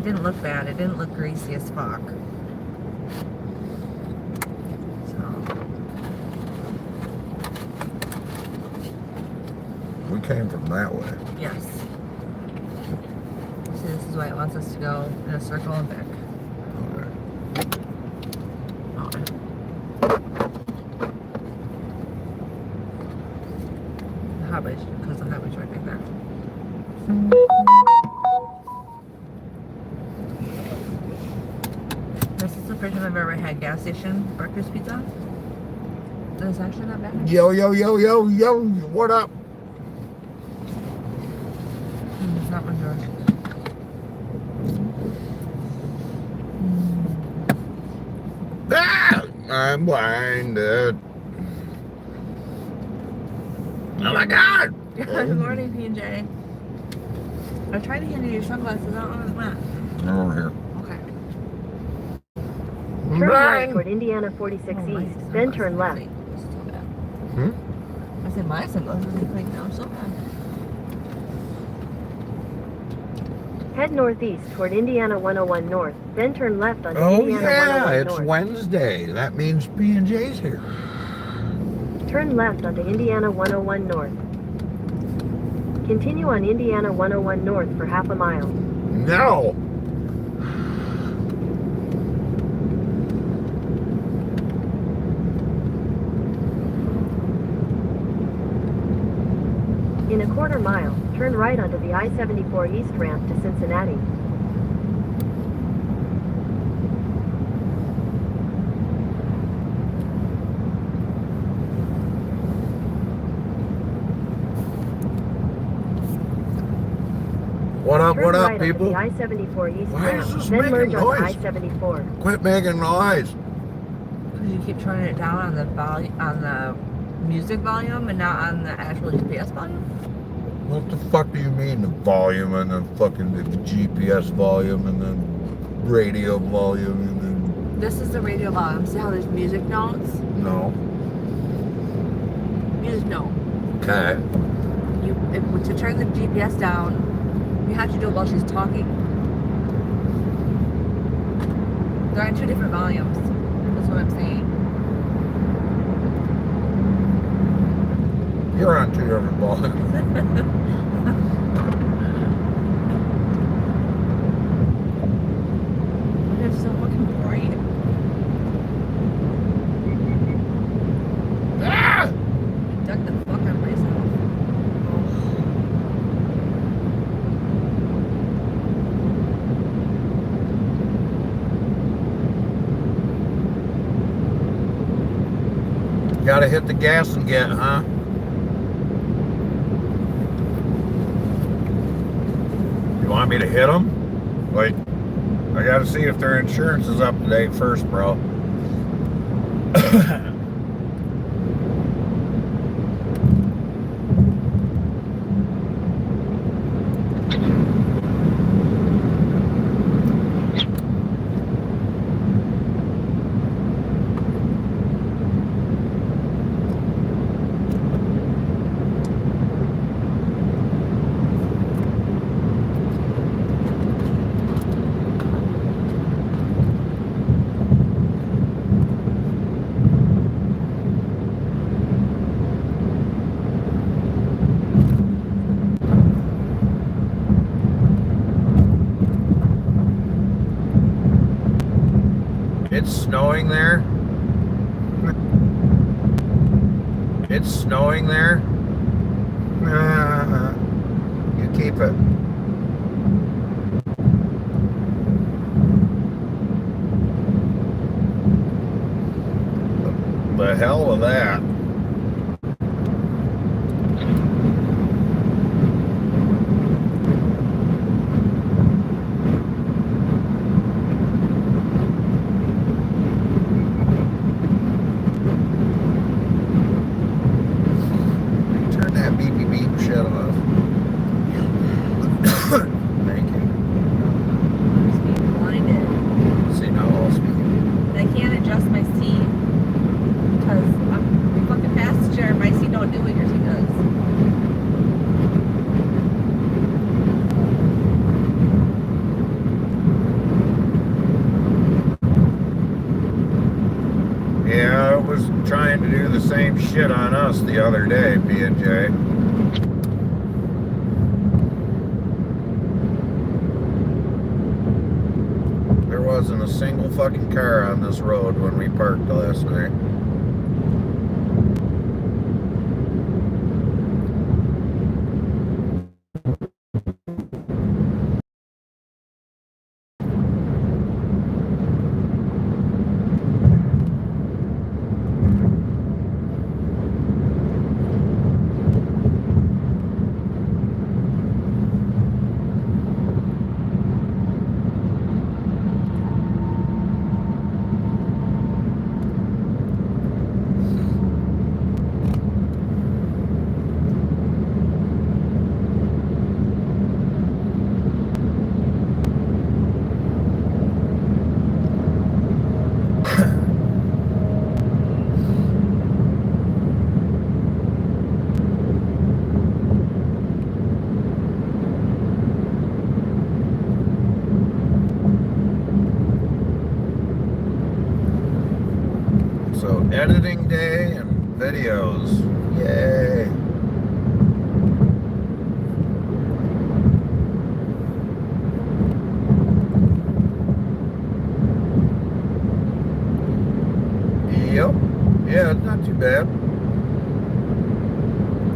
didn't look bad. It didn't look greasy as fuck. We came from that way. Yes. See, this is why it wants us to go in a circle and back. Okay. The highway's, because the highway's right back there. This is the first time I've ever had gas station breakfast pizza. And it's actually not bad. Yo, yo, yo, yo, yo, what up? It's not much yours. Ah, I'm blinded. Oh my God! Good morning, PJ. I tried to hand you your sunglasses. I don't know where it went. They're over here. Okay. Turn right toward Indiana 46 Oh, my East, then turn left. sunglasses are so bad. Hmm? I said my sunglasses are like now so bad. Head northeast toward Indiana 101 North, then turn left onto Oh Indiana yeah, 101 it's North. Wednesday. That means B&J's here. Turn left onto Indiana 101 North. Continue on Indiana 101 North for half a mile. No! In a quarter mile, turn right onto the I-74 East ramp to Cincinnati. What up, Turn what up, right people? onto the I-74 East Why ramp, is this then making merge onto noise? I-74. Quit making noise. Because you keep turning it down on the on the music volume and not on the actual GPS volume. What the fuck do you mean the volume and the fucking the GPS volume and the radio volume and then... This is the radio volume. See how there's music notes? No. Music note. Okay. To turn the GPS down, you have to do it while she's talking. They're on two different volumes. That's what I'm saying. You're on two different volumes. They're so fucking bright. Ah! Duck the fuck out of myself. Gotta hit the gas and get, huh? You want me to hit them? Wait, I gotta see if their insurance is up to date first, bro. It's snowing there. It's snowing there. You keep it. The hell with that. Turn that beep beep beep shit off. Thank you. Just being blinded. See, now I'll speak. And I can't adjust my seat because I'm fucking trying to do the same shit on us the other day, P&J. There wasn't a single fucking car on this road when we parked last night. So editing day and videos. Yay. Yep. Yeah, it's not too bad.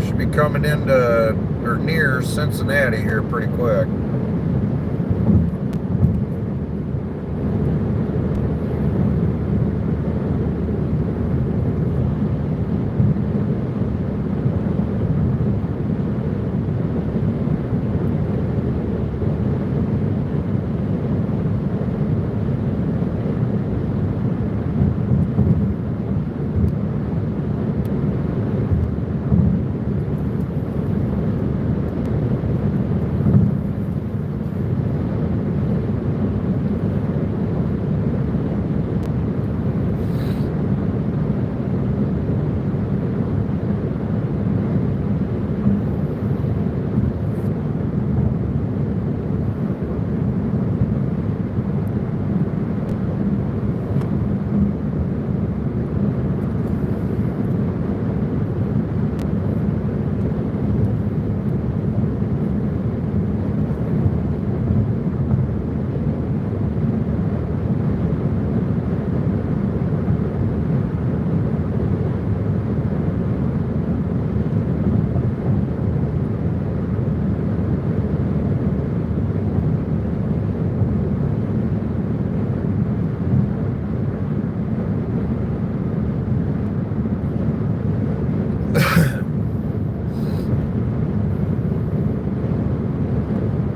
Should be coming into or near Cincinnati here pretty quick.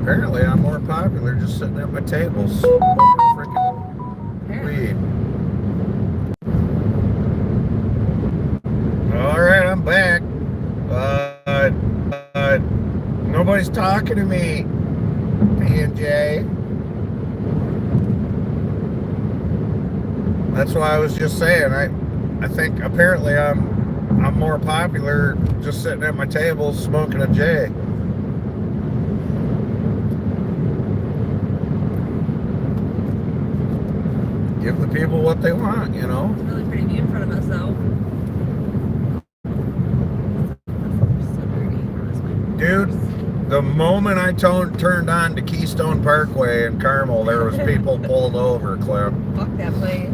Apparently I'm more popular just sitting at my table smoking freaking weed. Alright, I'm back. Nobody's talking to me, P&J. That's why I was just saying, I think apparently I'm more popular just sitting at my table smoking a J. Give the people what they want, you know. It's really pretty view in front of us, though. So dirty. Dude, the moment I turned on to Keystone Parkway in Carmel, there was people pulled over, Clem. Fuck that place.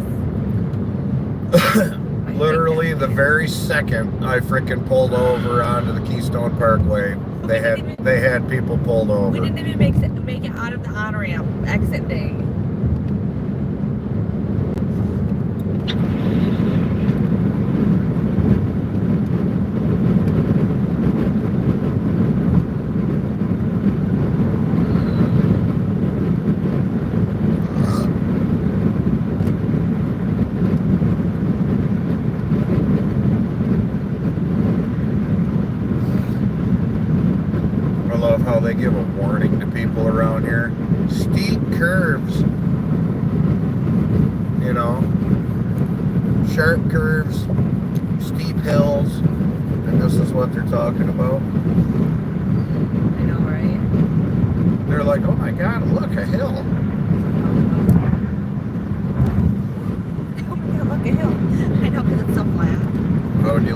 Literally the very second I freaking pulled over onto the Keystone Parkway, they had people pulled over. We didn't even make it out of the on-ramp exit day. How they give a warning to people around here. Steep curves, you know, sharp curves, steep hills, and this is what they're talking about. I know, right? They're like, oh my god, look, a hill. Oh my god, look, a hill. I know, because it's so flat.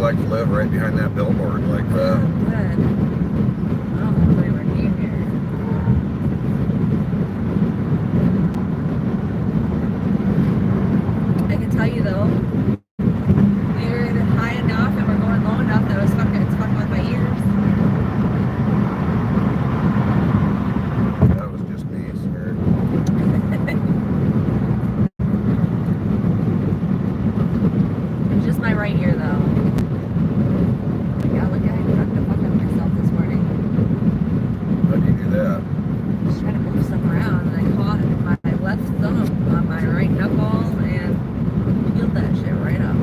like to live right behind that billboard like Oh, that. good. I don't know if anywhere near here. I can tell you though, we're high enough and we're going low enough that it's fucking with my ears. That was just me, sir. It's just my right ear though. Yeah, look, I fucked the fuck up myself this morning. How'd you do that? Just trying to move stuff around and I caught my left thumb on my right knuckle and peeled that shit right up.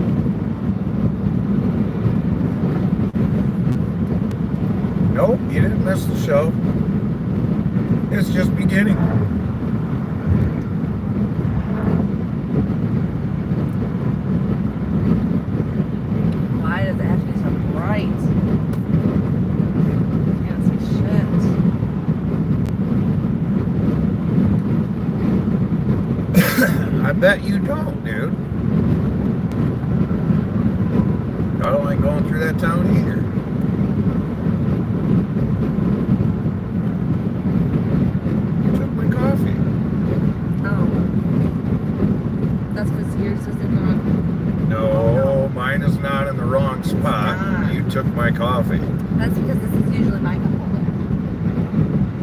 Nope, you didn't miss the show. It's just beginning. Why does it have to be so bright? Can't see shit. I bet you don't, dude. I don't like going through that town either. You took my coffee. Oh. That's because yours is in the wrong. No, mine is not in the wrong spot. Ah. You took my coffee. That's because this is usually my cup holder.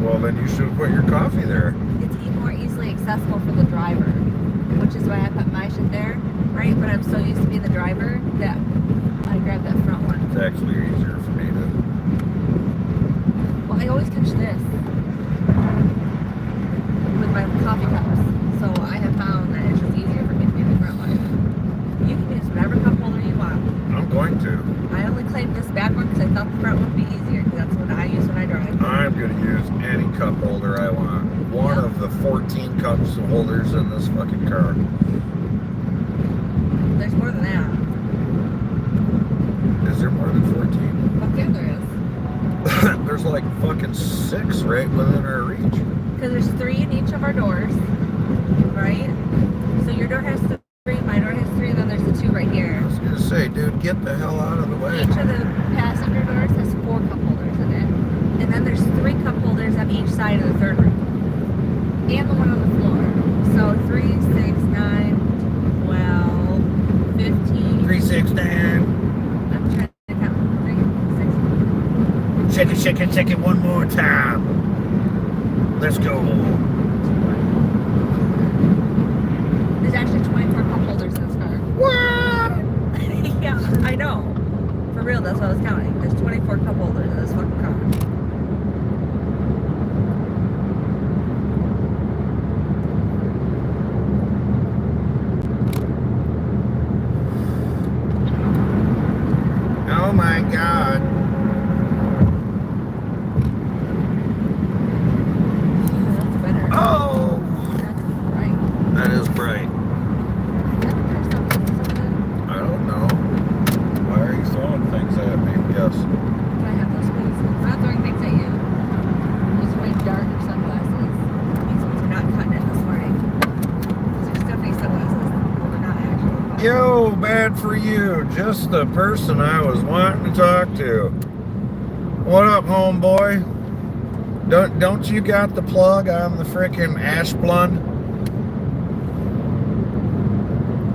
Well, then you should have put your coffee there. It's more easily accessible for the driver, which is why I put my shit there, right? But I'm so used to being the driver that I grab that front one. It's actually easier for me to. Well, I always catch this with my coffee cups, so I have found that it's just easier for me to be the front one. You can use whatever cup holder you want. I'm going to. I only claimed this back one because I thought the front one would be easier because that's what I use when I drive. I'm going to use any cup holder I want. One of the 14 cups holders in this fucking car. There's more than that. Is there more than 14? Fuck yeah, there is. There's like fucking 6 right within our reach. Because there's 3 in each of our doors, right? So your door has 3, my door has 3, and then there's the 2 right I here. was going to say, dude, get the hell out of the way. Each of the passenger doors has 4 cup holders in it. And then there's 3 cup holders on each side of the third room. And the one on the floor. So 3, 6, 9, 12, 15. 3, 6, 9. I'm trying to count. 3, 6. Shake it, shake it, shake it one more time. Let's go. There's actually 24 cup holders in this car. What? Yeah, I know. For real, that's what I was counting. There's 24 cup holders in this fucking car. Oh my God. That's better. Oh, That's right. that is bright. I don't know. Why are you throwing things at me? Yes. Can I have those, please? I'm not throwing things at you. I'm just wearing darker sunglasses. These ones are not cutting it this morning. These are Stephanie sunglasses. They're not actually. Yo, bad for you. Just the person I was wanting to talk to. What up, homeboy? Don't you got the plug on the frickin' Ashplund?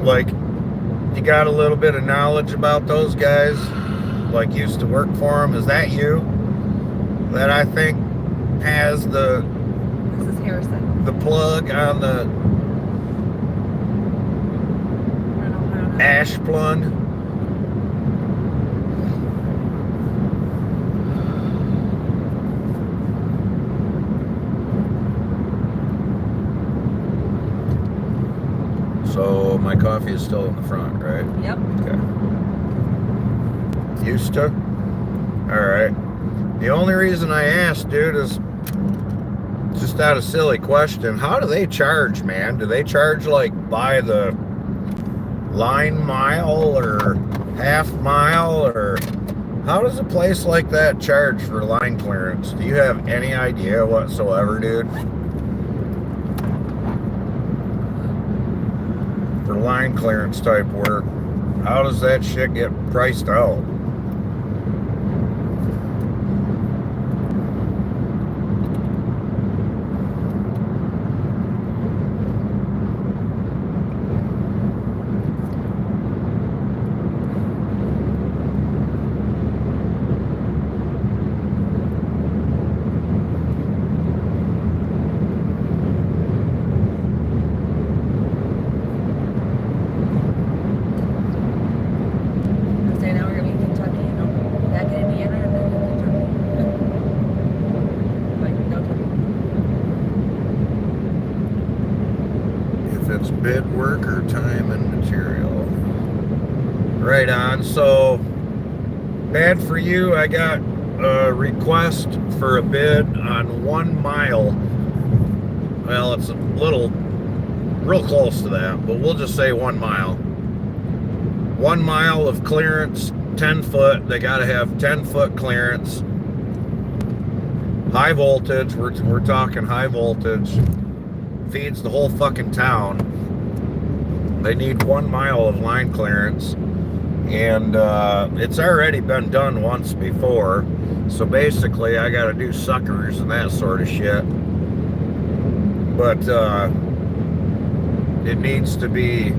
Like, you got a little bit of knowledge about those guys? Like, used to work for them? Is that you? That I think has the This is Harrison. plug on the I don't know. Ashplund? So my coffee is still in the front, right? Yep. Okay. Used to? Alright. The only reason I asked, dude, is just out of silly question. How do they charge, man? Do they charge like by the line mile or half mile, or how does a place like that charge for line clearance? Do you have any idea whatsoever, dude? For line clearance type work, how does that shit get priced out? That's bid work or time and material. Right on. So, bad for you. I got a request for a bid on 1 mile. Well, it's a little, real close to that, but we'll just say 1 mile. 1 mile of clearance, 10 foot. They got to have 10-foot clearance. High voltage. We're talking high voltage. Feeds the whole fucking town. They need 1 mile of line clearance. And it's already been done once before. So basically, I got to do suckers and that sort of shit. But it needs to be,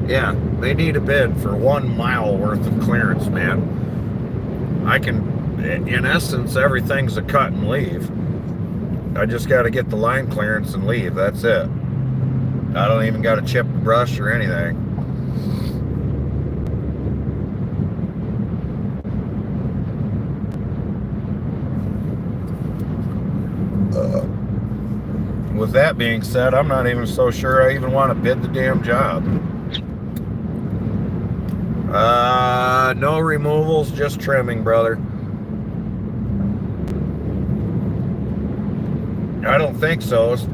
yeah, they need a bid for 1 mile worth of clearance, man. I can, in essence, everything's a cut and leave. I just got to get the line clearance and leave. That's it. I don't even got to chip the brush or anything. With that being said, I'm not even so sure I even want to bid the damn job. No removals, just trimming, brother. I don't think so. South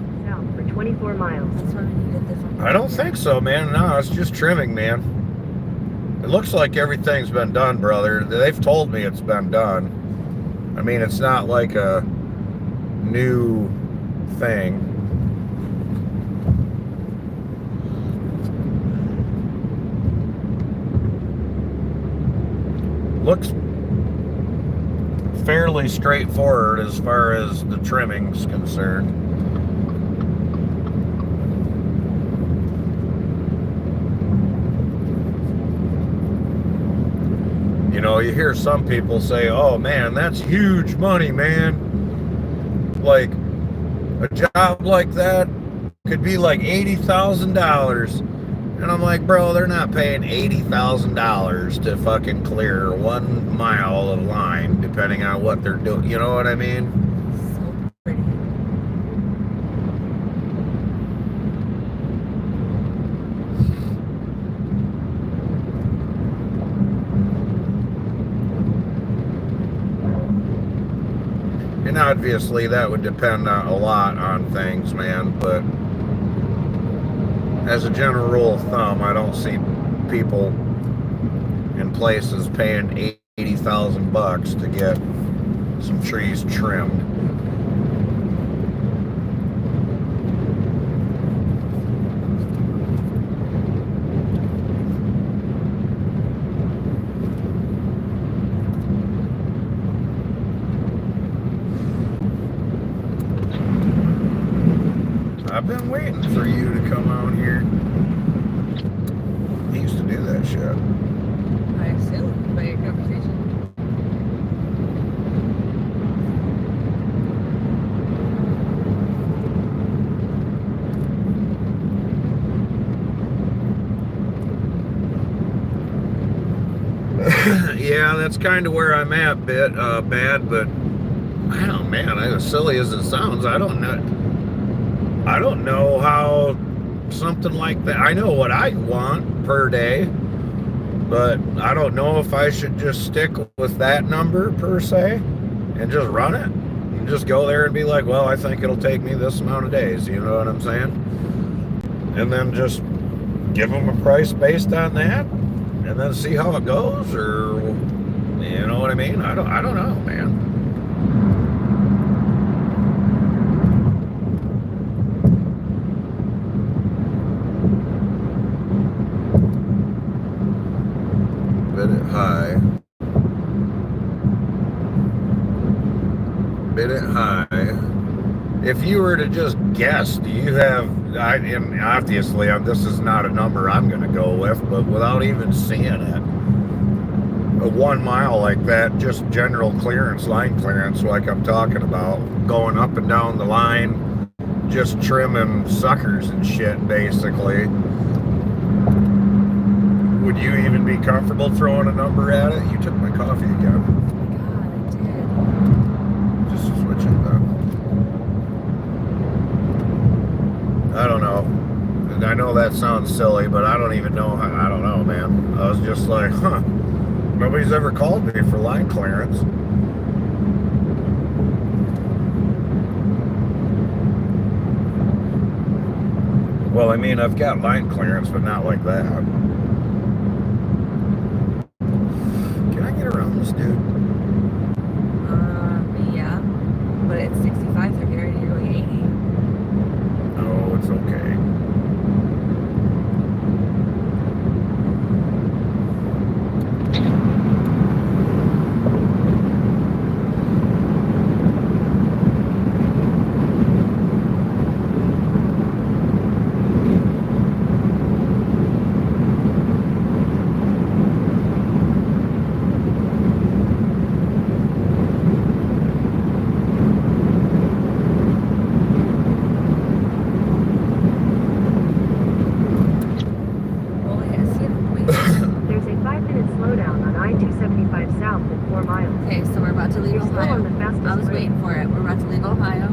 for 24 miles. That's why we needed this one. I don't think so, man. No, it's just trimming, man. It looks like everything's been done, brother. They've told me it's been done. I mean, it's not like a new thing. Looks fairly straightforward as far as the trimming's concerned. You know, you hear some people say, oh man, that's huge money, man. Like, a job like that could be like $80,000. And I'm like, bro, they're not paying $80,000 to fucking clear 1 mile of line, depending on what they're doing. You know what I mean? So pretty. And obviously that would depend on a lot on things, man, but as a general rule of thumb, I don't see people in places paying $80,000 to get some trees trimmed. I've been waiting for you to come out here. He used to do that shit. I assume by your conversation. Yeah, that's kind of where I'm at, bad, but I don't, man, as silly as it sounds, I don't know how something like that. I know what I want per day, but I don't know if I should just stick with that number per se and just run it and just go there and be like, well, I think it'll take me this amount of days. You know what I'm saying? And then just give them a price based on that and then see how it goes, or you know what I mean? I don't know, man. Bid it high. Bid it high. If you were to just guess, do you have, and obviously this is not a number I'm going to go with, but without even seeing it, a 1 mile like that, just general clearance, line clearance like I'm talking about, going up and down the line, just trimming suckers and shit basically, would you even be comfortable throwing a number at it? You took my coffee again. God, I did. Just switch it then. I don't know. I know that sounds silly, but I don't even know. I don't know, man. I was just like, huh. Nobody's ever called me for line clearance. Well, I mean, I've got line clearance, but not like that. Can I get around this dude? Yeah. But it's 65 through here and you're going 80. Oh, it's okay. Oh, yeah, see it. Wait. There's a 5-minute slowdown on I-275 south at 4 miles. Okay, so we're about to leave You're still Ohio. on the fastest I was route. waiting for it. We're about to leave Ohio.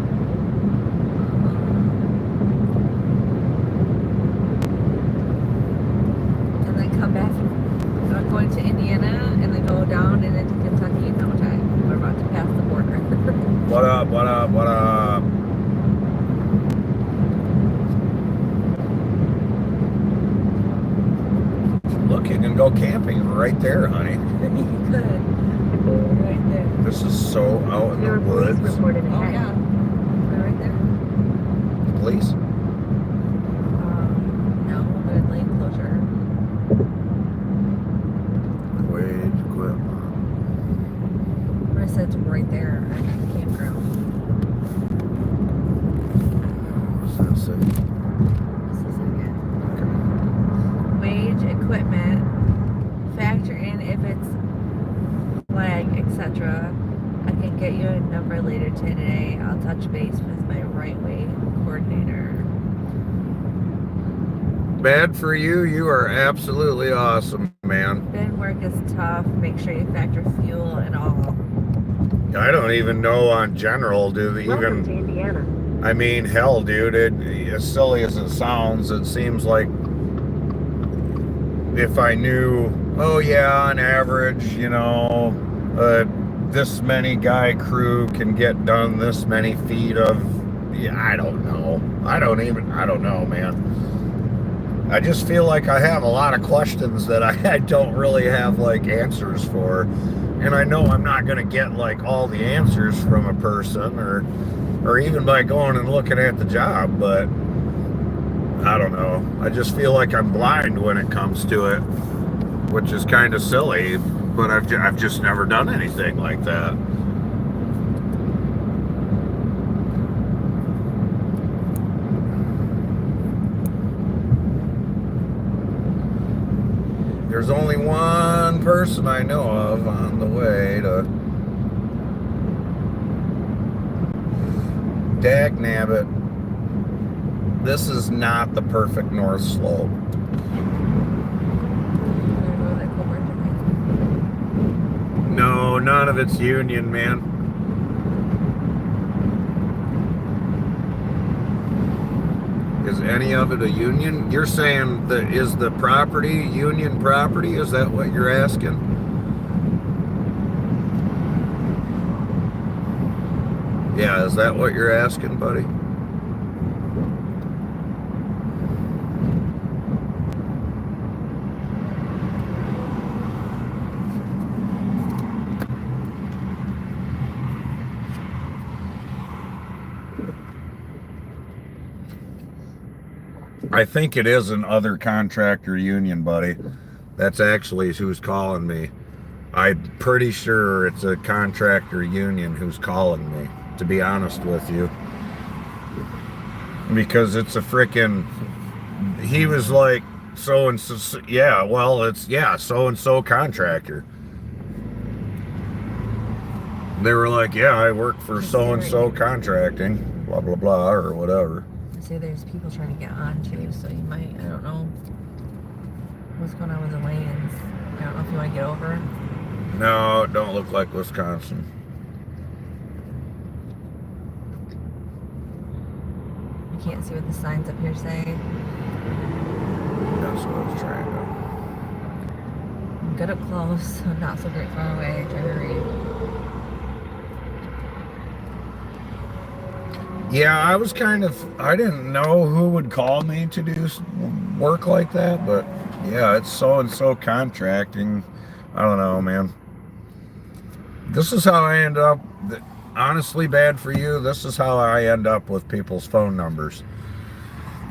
And then come back. I'm going to Indiana and then go down and into Kentucky in no time. We're about to pass the border. What up, what up, what up? Look, you can go camping right there, honey. You could. Right there. This is so out in There the are police woods. reported Oh, ahead. yeah. We're right there. Police? No, but lane closure. Wait, equipment. I said it's right there at the campground. What's that say? This is it. Wage, equipment, factor in if it's flag, etc. I can get you a number later today. I'll touch base with my right way coordinator. Bad for you. You are absolutely awesome, man. Bin work is tough. Make sure you factor fuel and all. I don't even know on general, do they Welcome to even... Indiana. I mean, hell, dude, as silly as it sounds, it seems like if I knew, oh yeah, on average, you know, this many guy crew can get done this many feet of, yeah, I don't know. I don't know, man. I just feel like I have a lot of questions that I don't really have like answers for. And I know I'm not going to get like all the answers from a person or even by going and looking at the job, but I don't know. I just feel like I'm blind when it comes to it, which is kind of silly, but I've just never done anything like that. There's only one person I know of on the way to Dagnabbit. This is not the perfect north slope. No, none of it's Union, man. Is any of it a Union? You're saying that is the property Union property? Is that what you're asking? Yeah, is that what you're asking, buddy? I think it is an other contractor union, buddy. That's actually who's calling me. I'm pretty sure it's a contractor union who's calling me, to be honest with you. Because it's a frickin', he was like, so-and-so, yeah, well, it's, yeah, so-and-so contractor. They were like, yeah, I work for so-and-so contracting, blah, blah, blah, or whatever. See, there's people trying to get on too, so you might, I don't know what's going on with the lanes. I don't know if you want to get over. No, it don't look like Wisconsin. You can't see what the signs up here say. good up close, not so great far away. Trying to read. Yeah, I was I didn't know who would call me to do work like that, but yeah, it's so-and-so contracting. I don't know, man. This is how I end up, honestly, bad for you. This is how I end up with people's phone numbers.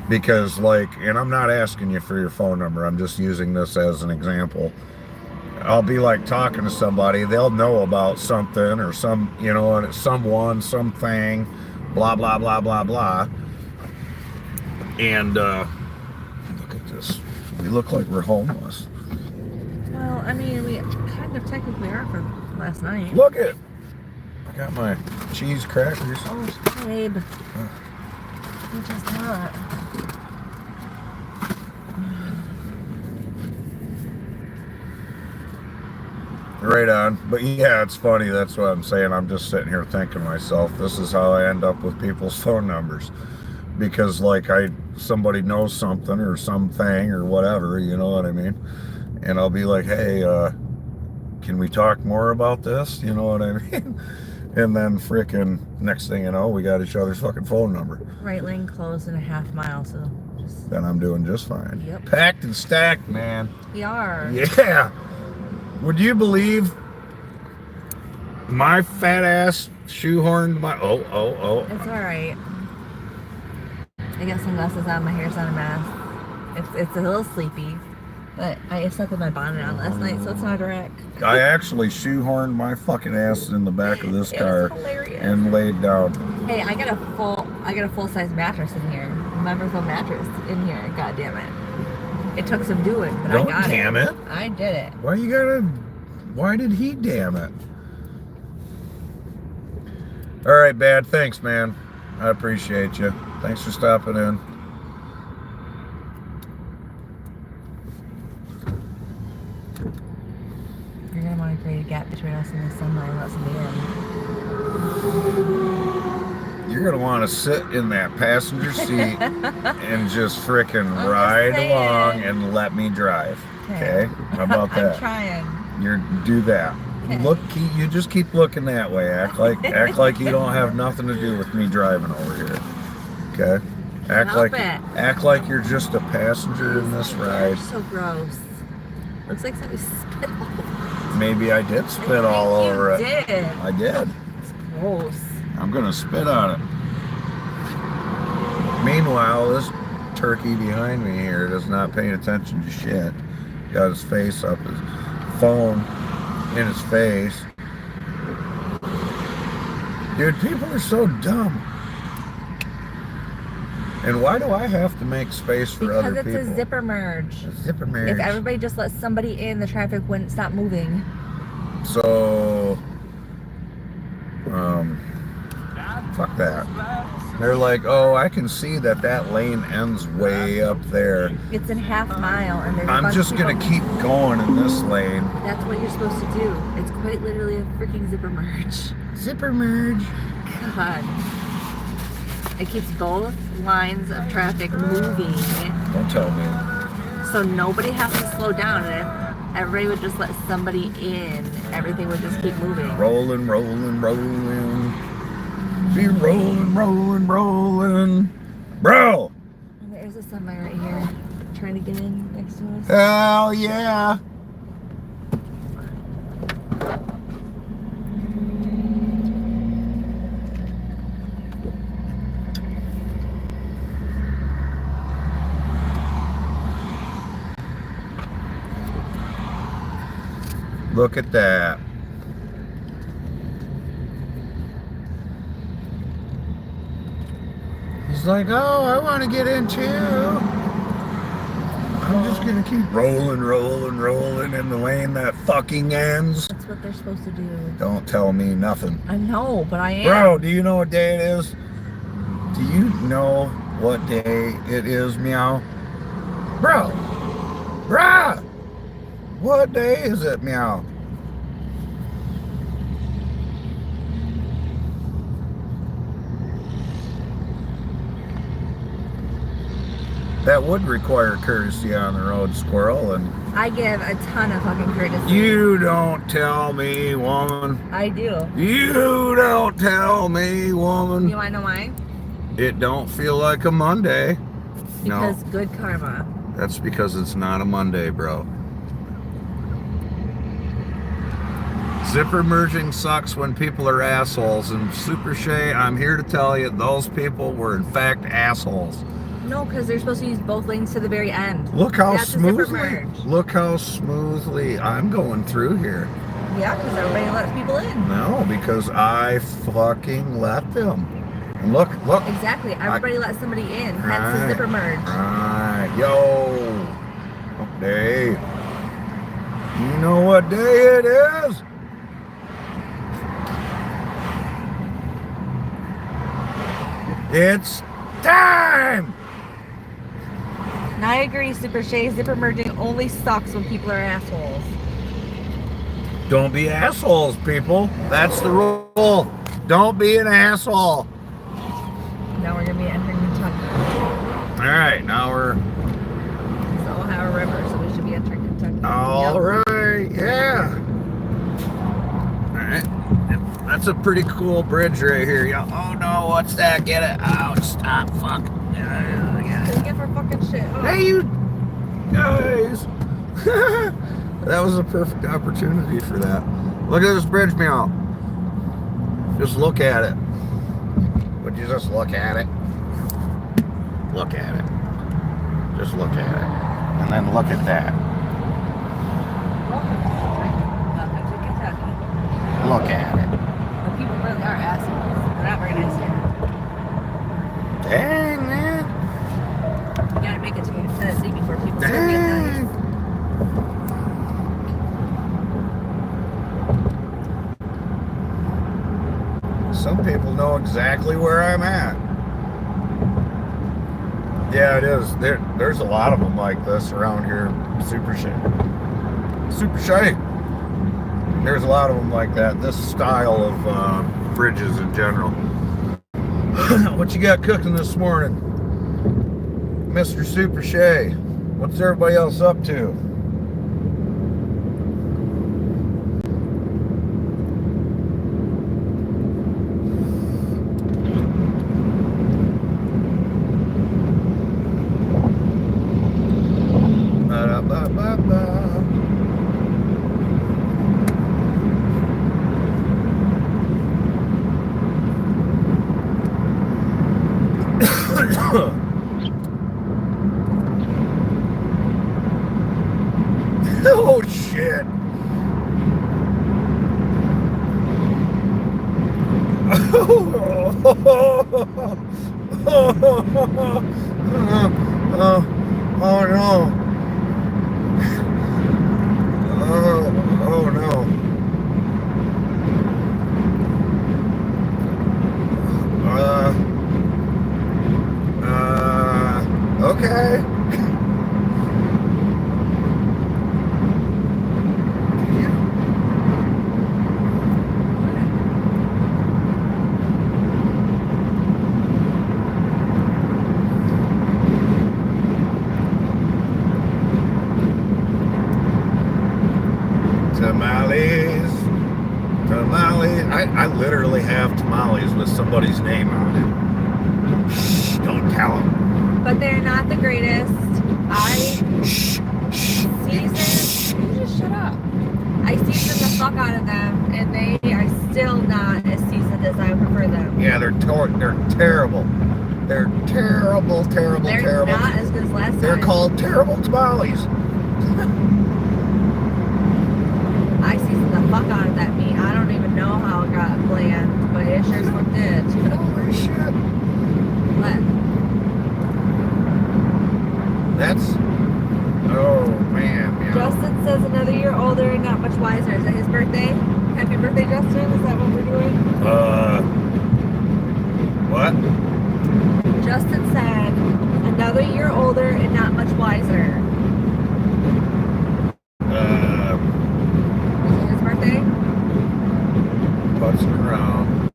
Because, like, and I'm not asking you for your phone number, I'm just using this as an example. I'll be like talking to somebody, they'll know about something or some, you know, someone, something, blah, blah, blah, blah, blah. And, look at this. We look like we're homeless. Well, I mean, we kind of technically are from last night. Look it. I got my cheese crackers. Oh, babe. You just not. Right on. But yeah, it's funny. That's what I'm saying. I'm just sitting here thinking to myself, this is how I end up with people's phone numbers. Because like somebody knows something or something or whatever, you know what I mean? And I'll be like, hey, can we talk more about this? You know what I mean? And then frickin' next thing you know, we got each other's fucking phone number. Right lane closed in a half mile, so just... Then I'm doing just fine. Yep. Packed and stacked, man. We are. Yeah. Would you believe my fat ass shoehorned my... Oh. It's alright. I got sunglasses on, my hair's not a mess. It's a little sleepy. But I slept with my bonnet on last night, so it's not a wreck. I actually shoehorned my fucking ass in the back of this car hilarious. and laid down. Hey, I got a full size mattress in here. Members of mattress in here. God damn it. It took some doing, but Don't I got damn it. I did it. Why did he damn it? All right, Bad. Thanks, man. I appreciate you. Thanks for stopping in. You're gonna want to create a gap between us and the sunlight and let somebody in. You're gonna want to sit in that passenger seat and just frickin' I'm ride just along saying. and let me drive. Okay? How about that? I'm trying. Do that. Okay. You just keep looking that way. Act like you don't have nothing to do with me driving over here. Okay? Act like you're just a passenger in this ride. You're so gross. Looks like somebody spit all over. Maybe I did spit all over it. You did. I did. It's gross. I'm gonna spit on it. Meanwhile, this turkey behind me here is not paying attention to shit. Got his face up, his phone in his face. Dude, people are so dumb. And why do I have to make space for other people? Because it's a zipper merge. A zipper merge. If everybody just let somebody in, the traffic wouldn't stop moving. So, fuck that. They're like, oh, I can see that lane ends way up there. It's in half mile, and there's a I'm bunch just of gonna people. keep going in this lane. That's what you're supposed to do. It's quite literally a freaking zipper merge. Zipper merge. God. It keeps both lines of traffic moving, Don't tell me. so nobody has to slow down. And if everybody would just let somebody in, everything would just keep moving. Rolling, rolling, rolling. Be rolling, rolling, rolling. Bro! And there's a semi right here, trying to get in next to us. Hell yeah! Look at that. He's like, oh, I want to get in too. I'm just going to keep rolling, rolling, rolling in the lane that fucking ends. That's what they're supposed to do. Don't tell me nothing. I know, but I am. Bro, do you know what day it is? Do you know what day it is, meow? Bro! Bruh! What day is it, meow? that would require courtesy on the road, squirrel. And I give a ton of fucking courtesy. you don't tell me, woman. I do. You don't tell me, woman. You wanna know why? It don't feel like a Monday. Because No, good karma. that's because it's not a Monday, bro. Zipper merging sucks when people are assholes, and Super Shay, I'm here to tell you, those people were in fact assholes. No, because they're supposed to use both lanes to the very end. Look how That's a zipper smoothly, merge. look how smoothly I'm going through here. Yeah, because everybody lets people in. No, because I fucking let them. And look. Exactly. Everybody lets somebody in. Hence the Right. zipper merge. Right, yo, what day? You know what day it is? It's time! And I agree, Super Shay. Zipper merging only sucks when people are assholes. Don't be assholes, people. That's the rule. Don't be an asshole. Now we're gonna be entering Kentucky. All right, now we're It's the Ohio River, so we should be entering Kentucky. all Yep. right. Yeah. All right. That's a pretty cool bridge right here. Oh no, what's that? Get it out. Stop. Fuck. Take it for fucking shit. Oh. Hey, you guys. That was a perfect opportunity for that. Look at this bridge, meow. Just look at it. Would you just look at it? Look at it. Just look at it. And then look at that. Welcome to Kentucky. Look at it. The people really are assholes. They're not very nice here. Dang, man. You gotta make it to Tennessee before people start being nice. Dang. Some people know exactly where I'm at. Yeah, it is. There's a lot of them like this around here. Super shy. There's a lot of them like that. This style of bridges in general. What you got cooking this morning, Mr. Super Shay? What's everybody else up to? Ba-da-ba-ba-ba. Oh shit. Oh no. Oh no. Okay. Tamales. I literally have tamales with somebody's name on it. Shh, don't tell them. But they're not the greatest. I Shh, shh. season. You just shut up. I season the fuck out of them, and they are still not as seasoned as I prefer them. Yeah, they're terrible. They're terrible. They're not as good as last time. They're called terrible tamales. I seasoned the fuck out of that meat. I don't even know how it got bland, but it sure as fuck did. Holy shit. What? That's. Oh man. Yeah. Justin says another year older and not much wiser. Is that his birthday? Happy birthday, Justin. Is that what we're doing? What? Justin said another year older and not much wiser. Is it his birthday? Putzing around.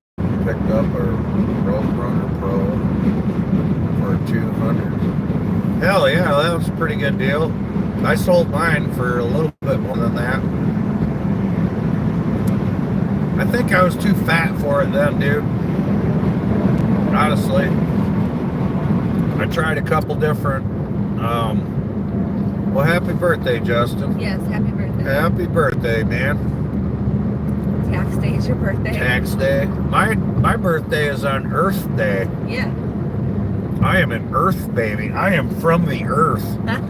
Picked up a Road Runner Pro for $200. Hell a pretty good deal. I sold mine for a little bit more than that. I think I was too fat for it then, dude. Honestly. I tried a couple different, well, happy birthday, Justin. Yes, happy birthday. Happy birthday, man. Tax day is your birthday. Tax day. My birthday is on Earth Day. Yeah. I am an Earth baby. I am from the Earth. I don't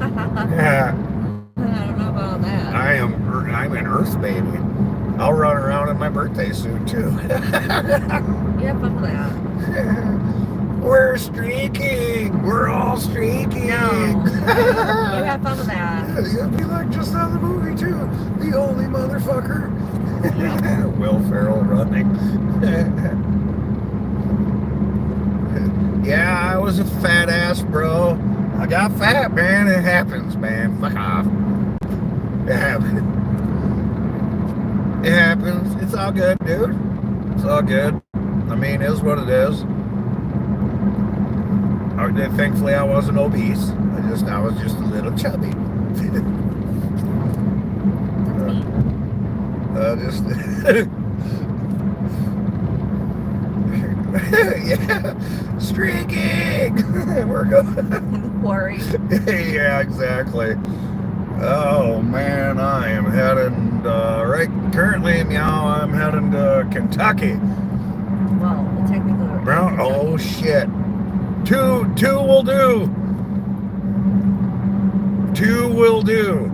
know about that. I'm an Earth baby. I'll run around in my birthday suit too. You have fun with that. We're streaking. We're all streaking. No. You have fun with that. You'll be like just on the movie too. The only motherfucker. Will Ferrell running. Yeah, I was a fat ass, bro. I got fat, man. It happens, man. Fuck off. It happens. It happens. It's all good, dude. It's all good. I mean, it is what it is. Thankfully, I wasn't obese. I was just a little chubby. Yeah, streaking. We're going. Worry. Yeah, exactly. Oh man, I am heading currently now. I'm heading to Kentucky. Well, technically we're Brown. Oh shit. Two will do. Two will do.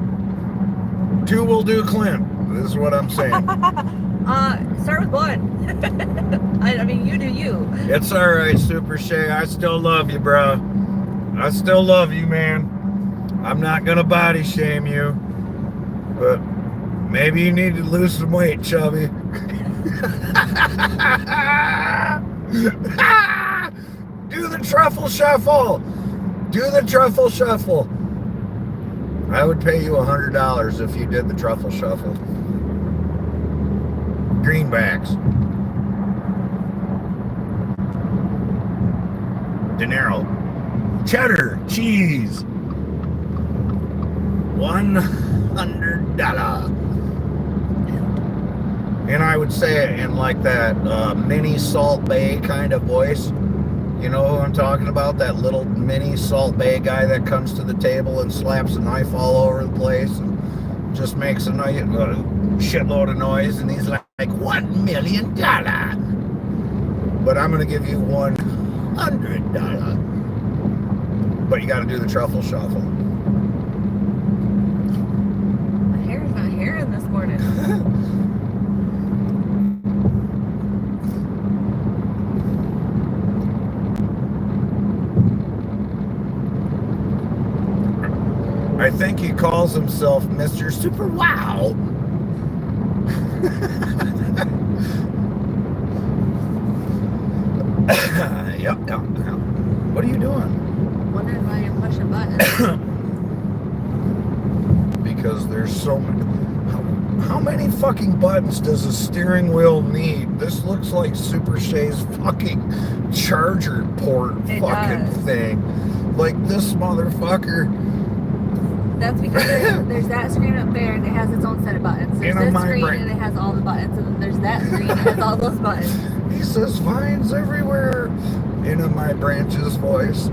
Two will do, Clint. This is what I'm saying. Start with one. I mean, you do you. It's all right, Super Shay. I still love you, bro. I still love you, man. I'm not gonna body shame you, but maybe you need to lose some weight, chubby. Do the truffle shuffle. Do the truffle shuffle. I would pay you $100 if you did the truffle shuffle. Greenbacks. Dinero. Cheddar. Cheese. $100. And I would say it in like that mini Salt Bay kind of voice. You know who I'm talking about? That little mini Salt Bay guy that comes to the table and slaps a knife all over the place and just makes a shitload of noise. And he's like $1 million. But I'm going to give you $100. But you got to do the truffle shuffle. My hair's not hairing this morning. I think he calls himself Mr. Super Wow. Yep. What are you doing? Wondering why you're pushing buttons. Because there's so many. How many fucking buttons does a steering wheel need? This looks like Super Shay's fucking charger port thing. Like this motherfucker. That's because there's that screen up there and it has its own set of buttons. There's this screen and it has all the buttons, and then there's that screen and it has all those buttons. He says vines everywhere in my branch's voice.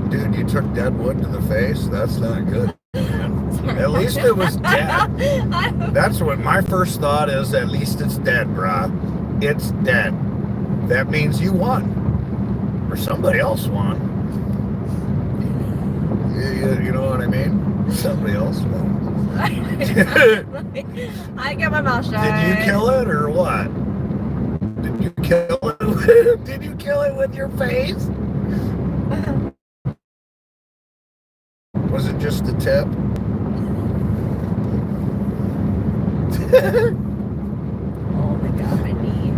Dude, you took dead wood to the face? That's not good. At least it was dead. That's what my first thought is. At least it's dead, brah. It's dead. That means you won. Or somebody else won. You know what I mean? Somebody else won. I get my mouth shut. Did you kill it or what? Did you kill it? Did you kill it with your face? Was it just the tip? Oh my god, my knee.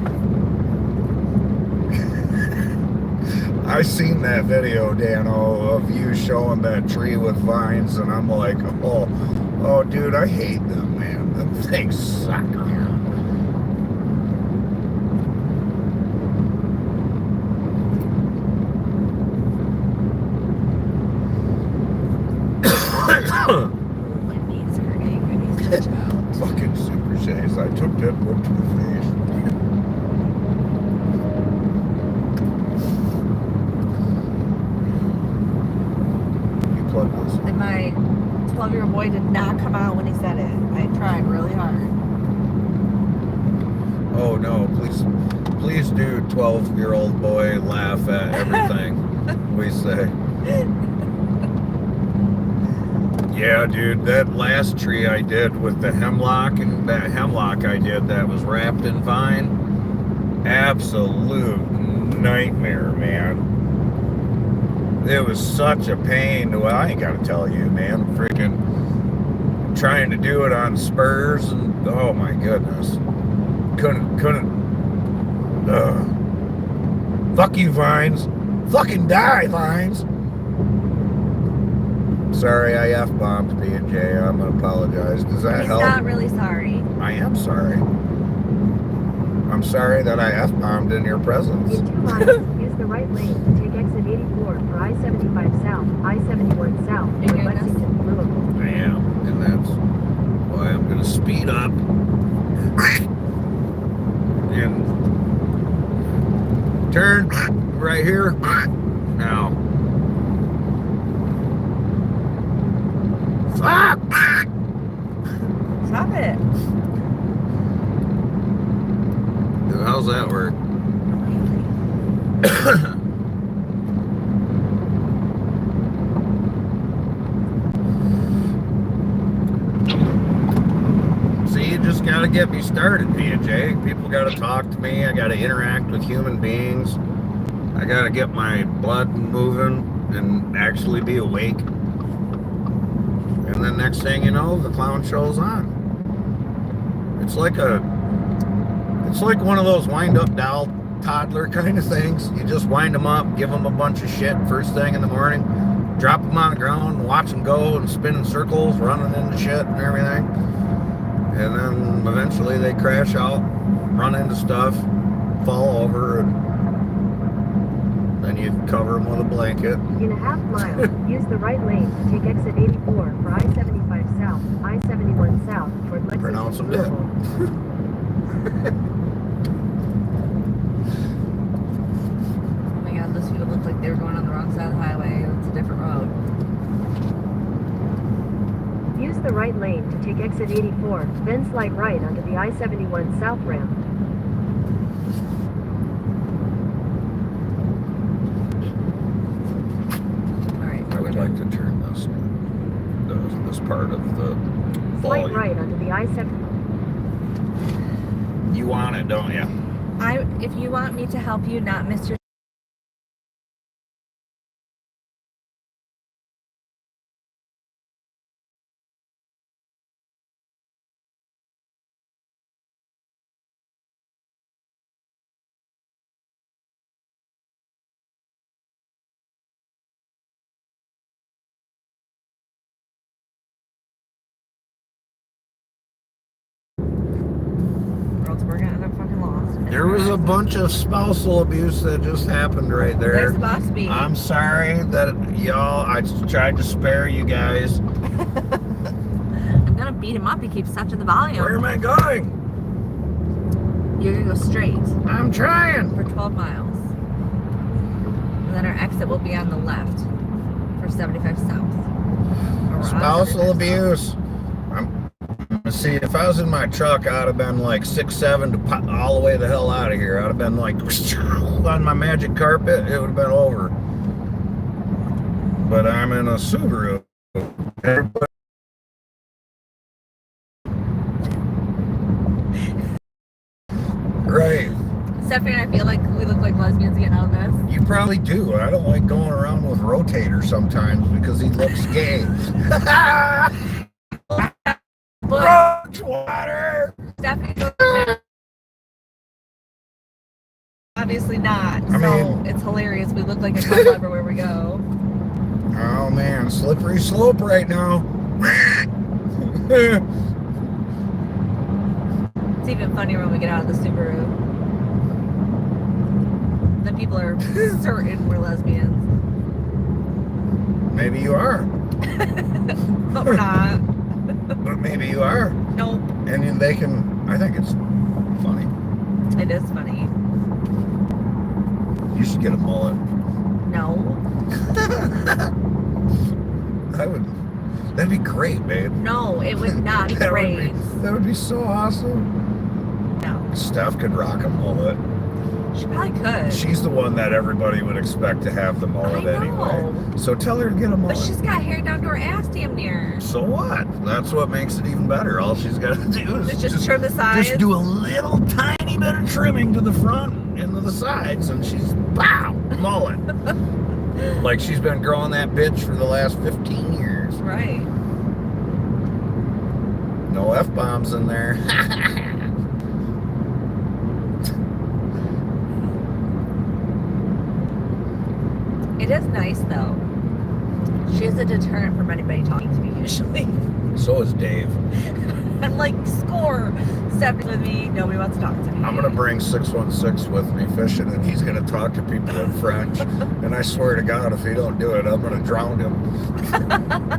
I seen that video, Dano, of you showing that tree with vines, and I'm like, oh, dude, I hate them, man. Them things suck. My knees hurting. My knees touch out. Fucking Super Chase. I took that book to the face. You plug this. And my 12-year-old boy did not come out when he said it. I tried really hard. Oh no, please do 12-year-old boy laugh at everything we say. Yeah, dude, that last tree I did with the hemlock, and that hemlock I did that was wrapped in vine, absolute nightmare, man. It was such a pain. Well, I ain't gotta tell you, man. Freaking trying to do it on spurs, and oh my goodness. Couldn't. Fuck you, vines. Fucking die, vines. Sorry, I F-bombed P&J. I'm gonna apologize. Does that He's help? not really sorry. I am sorry. I'm sorry that I F-bombed in your presence. In 2 miles, use the right lane to take exit 84 for I-75 South, I-71 South, You for hear this? Lexington, Louisville. I am, and that's why I'm gonna speed up. And turn right here. Now. Fuck! Stop it. How's that work? See, you just gotta get me started, P&J. People gotta talk to me. I gotta interact with human beings. I gotta get my blood moving and actually be awake. And then next thing you know, the clown show's on. It's like one of those wind-up doll toddler kind of things. You just wind them up, give them a bunch of shit first thing in the morning, drop them on the ground, watch them go and spin in circles, running into shit and everything. And then eventually they crash out, run into stuff, fall over, and then you cover them with a blanket. In a half mile, use the right lane to take exit 84 for I-75 South, I-71 South, for Pronounce Lexington, them Louisville. Oh my god, those people looked like they were going on the wrong side of the highway. It's a different road. Use the right lane to take exit 84, then slide right onto the I-71 South ramp. Alright. I would like to turn this part of the Slide volume. right onto the I-70. You want it, don't you? If you want me to help you not miss your worlds, we're getting fucking lost. There was a bunch of spousal abuse that just happened right there. There's the boss beat. I'm sorry that y'all, I tried to spare you guys. I'm gonna beat him up. He keeps touching the volume. Where am I going? You're gonna go straight I'm trying. for 12 miles. And then our exit will be on the left for 75 south. Or on Spousal 75 abuse. See, if I was in my truck, I'd have been like 6'7" to pop all the way the hell out of here. I'd have been like on my magic carpet. It would have been over. But I'm in a Subaru. Right. Stephanie and I feel like we look like lesbians getting out of this. You probably do. I don't like going around with Rotator sometimes because he looks gay. But Roachwater! Stephanie obviously not. I So mean- it's hilarious. We look like a couple everywhere we go. Oh man, slippery slope right now. It's even funnier when we get out of the Subaru. Then people are certain we're lesbians. Maybe you are. But we're not. But maybe you are. Nope. And then they can, I think it's funny. It is funny. You should get a mullet. No. That'd be great, babe. No, it would not be great. That would be so awesome. No. Steph could rock a mullet. She probably could. She's the one that everybody would expect to have the mullet I anyway. know. So tell her to get a mullet. But she's got hair down to her ass damn near. So what? That's what makes it even better. All she's got to do is Just trim the sides. just do a little tiny bit of trimming to the front and to the sides, and she's pow, mullet. Like she's been growing that bitch for the last 15 years. Right. No F-bombs in there. It is nice though. She is a deterrent from anybody talking to me usually. So is Dave. I'm like, score. Steph's with me. Nobody wants to talk to me. I'm going to bring 616 with me fishing, and he's going to talk to people in French. And I swear to God, if he don't do it, I'm going to drown him.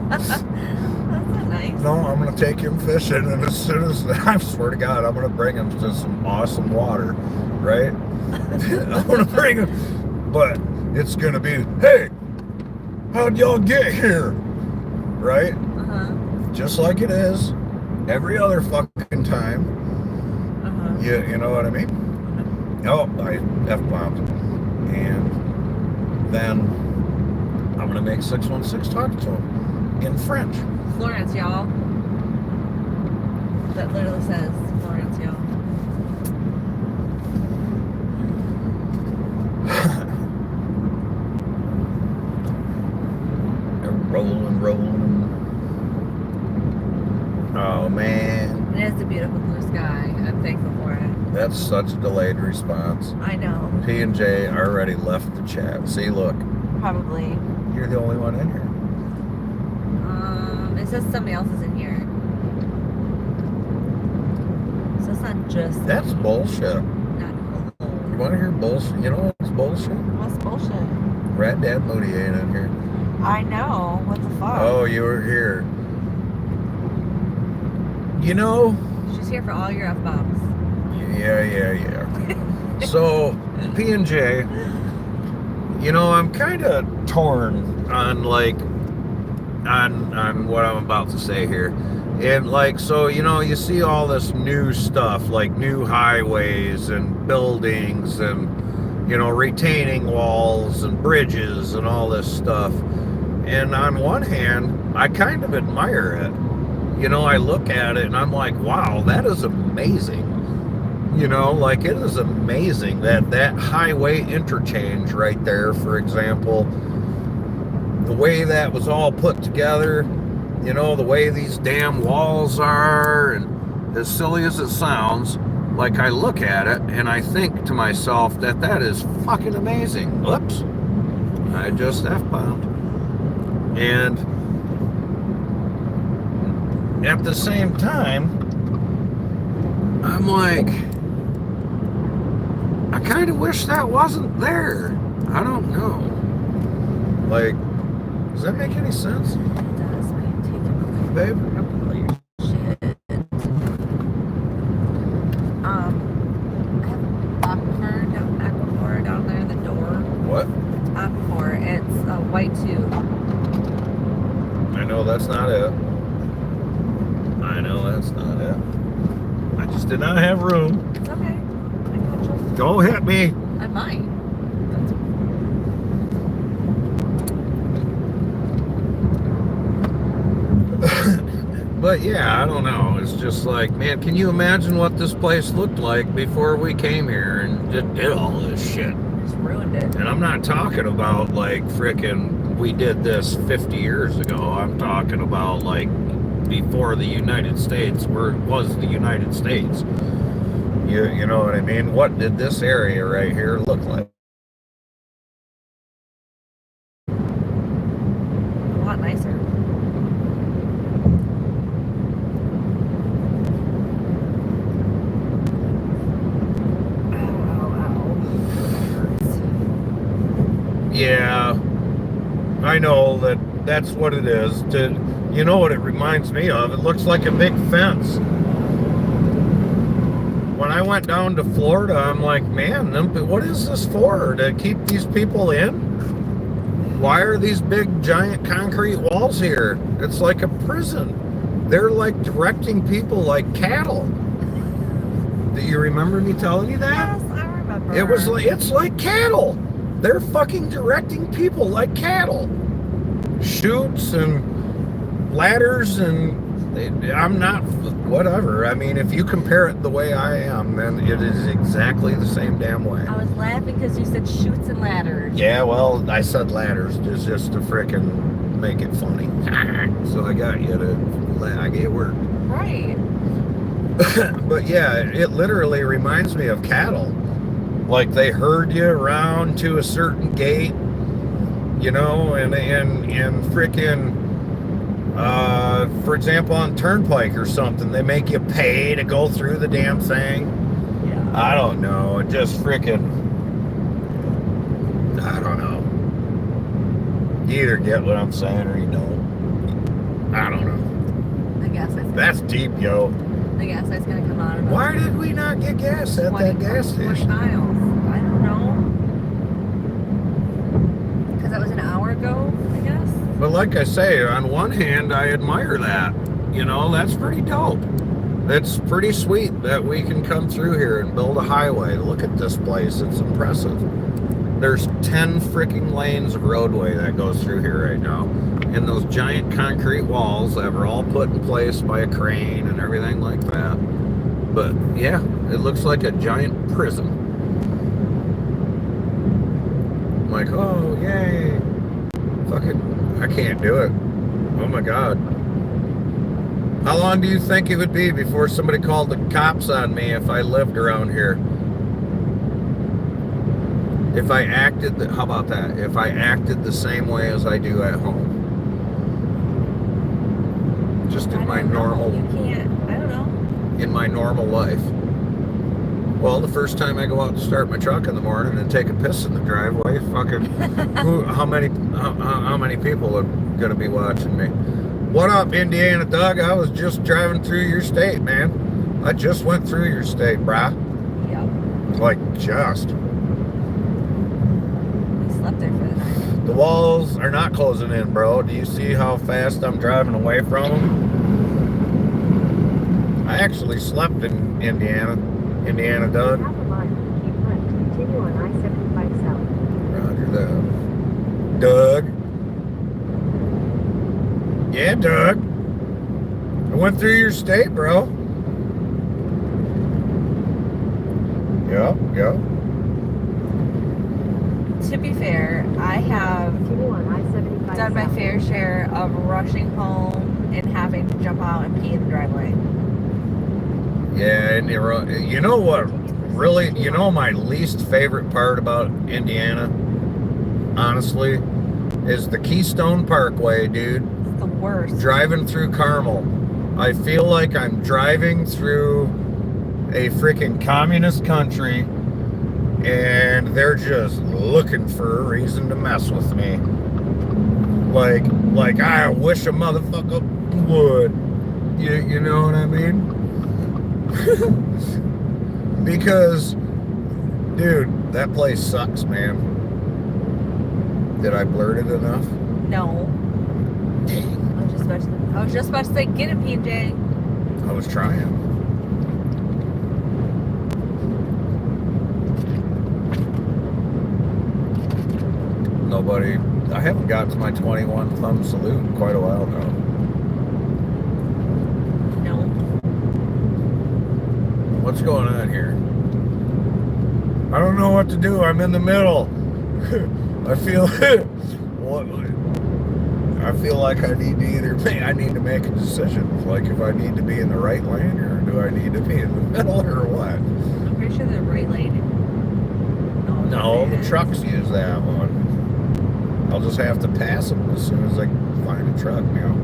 That's not nice. No, I'm going to take him fishing, and as soon as, I swear to God, I'm going to bring him to some awesome water, right? I'm going to bring him, but it's going to be, hey, how'd y'all get here? Right? Uh-huh. Just like it is every other fucking time. Uh-huh. You know what I mean? Oh, I F-bombed. And then I'm going to make 616 talk to him in French. Florence, y'all. That literally says Florence, y'all. Rolling. Oh, man. It is a beautiful blue sky. I'm thankful for it. That's such a delayed response. I know. P&J already left the chat. See, look. Probably. You're the only one in here. It says somebody else is in here. So it's not just That's bullshit. not cool. You want to hear bullshit? You know what's bullshit? What's bullshit? Rat Dad Moody ain't in here. I know. What the fuck? Oh, you were here. You know, She's here for all your F-bombs. yeah. So, P&J, you know, I'm kind of torn on, like, on what I'm about to say here. And, like, so, you know, you see all this new stuff, like new highways and buildings and, you know, retaining walls and bridges and all this stuff. And on one hand, I kind of admire it. You know, I look at it and I'm like, wow, that is amazing. You know, like it is amazing that highway interchange right there, for example, the way that was all put together, you know, the way these damn walls are, and as silly as it sounds, like I look at it and I think to myself that is fucking amazing. Whoops, I just F-bombed. And at the same time, I'm like, I kind of wish that wasn't there. I don't know. Like, does that make any sense? It does. But you take it Babe? all your shit. I have aquifer down there in the door. What? Aquifer. It's a white tube. I know that's not it. I know that's not it. I just did not have room. It's okay. I got you. Don't hit me. I might. But yeah, I don't know. It's just like, man, can you imagine what this place looked like before we came here and did all this shit? Just ruined it. And I'm not talking about like frickin' we did this 50 years ago. I'm talking about like before the United States, where it was the United States. You know what I mean? What did this area right here look like? A lot nicer. Ow. Yeah. I know that's what it is. You know what it reminds me of? It looks like a big fence. When I went down to Florida, I'm like, man, what is this for? To keep these people in? Why are these big, giant concrete walls here? It's like a prison. They're like directing people like cattle. Do you remember me telling you that? Yes, I remember. It's like cattle. They're fucking directing people like cattle. Chutes and ladders and I'm not, whatever. I mean, if you compare it the way I am, then it is exactly the same damn way. I was laughing because you said chutes and ladders. Yeah, well, I said ladders just to frickin' make it funny. So I got you I get worked. Right. But yeah, it literally reminds me of cattle. Like they herd you around to a certain gate, you know, and frickin', for example, on Turnpike or something, they make you pay to go through the damn thing. Yeah. I don't know. It just frickin', I don't know. You either get what I'm saying or you don't. I don't know. The gas light's That's deep, yo. the gas light's gonna come on. Why did we not get gas at that gas 20 station? miles. I don't know. Because that was an hour ago, I guess. But like I say, on one hand, I admire that. You know, that's pretty dope. It's pretty sweet that we can come through here and build a highway. Look at this place. It's impressive. There's 10 freaking lanes of roadway that goes through here right now. And those giant concrete walls that were all put in place by a crane and everything like that. But yeah, it looks like a giant prison. I'm like, oh, yay. Fucking, I can't do it. Oh my God. How long do you think it would be before somebody called the cops on me if I lived around here? If I acted, how about that? If I acted the same way as I do at home. Just in my normal, You can't. I don't know. in my normal life. Well, the first time I go out to start my truck in the morning and take a piss in the driveway, fucking, how many people are gonna be watching me? What up, Indiana Doug? I was just driving through your state, man. I just went through your state, brah. Yep. Like, just. We slept there for the night. The walls are not closing in, bro. Do you see how fast I'm driving away from them? I actually slept in Indiana Doug. Half a mile, keep left, continue on I-75 south. Roger that. Doug. Yeah, Doug. I went through your state, bro. Yep. To be fair, I have Continue on I-75 done my south. fair share of rushing home and having to jump out and pee in the driveway. Yeah, and you know what? Really, you know my least favorite part about Indiana, honestly, is the Keystone Parkway, dude. It's the worst. Driving through Carmel. I feel like I'm driving through a freaking communist country and they're just looking for a reason to mess with me. Like I wish a motherfucker would. You know what I mean? Because, dude, that place sucks, man. Did I blurt it enough? No. Dang. I was just about to say, get it, PJ. I was trying. Nobody, I haven't got to my 21 thumb salute in quite a while now. No. What's going on here? I don't know what to do. I'm in the middle. I feel I feel like I need to make a decision. Like if I need to be in the right lane or do I need to be in the middle or what? I'm pretty sure the right lane. No, the trucks use that one. I'll just have to pass them as soon as I find a truck now.